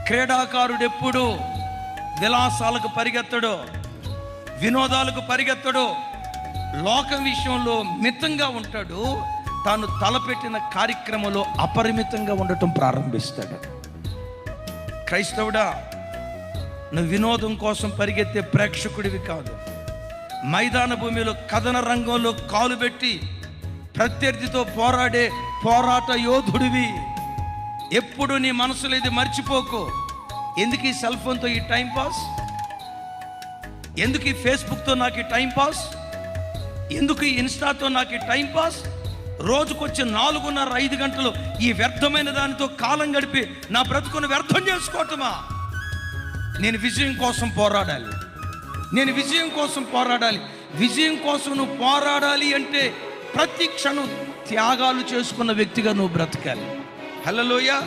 క్రీడాకారుడు ఎప్పుడు విలాసాలకు పరిగెత్తడు, వినోదాలకు పరిగెత్తడు, లోకం విషయంలో మితంగా ఉంటాడు. తాను తలపెట్టిన కార్యక్రమంలో అపరిమితంగా ఉండటం ప్రారంభిస్తాడు. క్రైస్తవుడా, నువ్వు వినోదం కోసం పరిగెత్తే ప్రేక్షకుడివి కాదు. మైదాన భూమిలో కథన రంగంలో కాలు పెట్టి ప్రత్యర్థితో పోరాడే పోరాట యోధుడివి. ఎప్పుడు నీ మనసులో ఇది మర్చిపోకు. ఎందుకు ఈ సెల్ ఫోన్తో ఈ టైంపాస్? ఎందుకు ఈ ఫేస్బుక్తో నాకు ఈ టైంపాస్? ఎందుకు ఈ ఇన్స్టాతో నాకు ఈ టైంపాస్? రోజుకొచ్చి 4:30-5 గంటలు ఈ వ్యర్థమైన దానితో కాలం గడిపి నా బ్రతుకును వ్యర్థం చేసుకోవటమా? నేను విజయం కోసం పోరాడాలి. నేను విజయం కోసం పోరాడాలి. విజయం కోసం నువ్వు పోరాడాలి అంటే ప్రతి క్షణం త్యాగాలు చేసుకున్న వ్యక్తిగా నువ్వు బ్రతకాలి. హల్లెలూయా.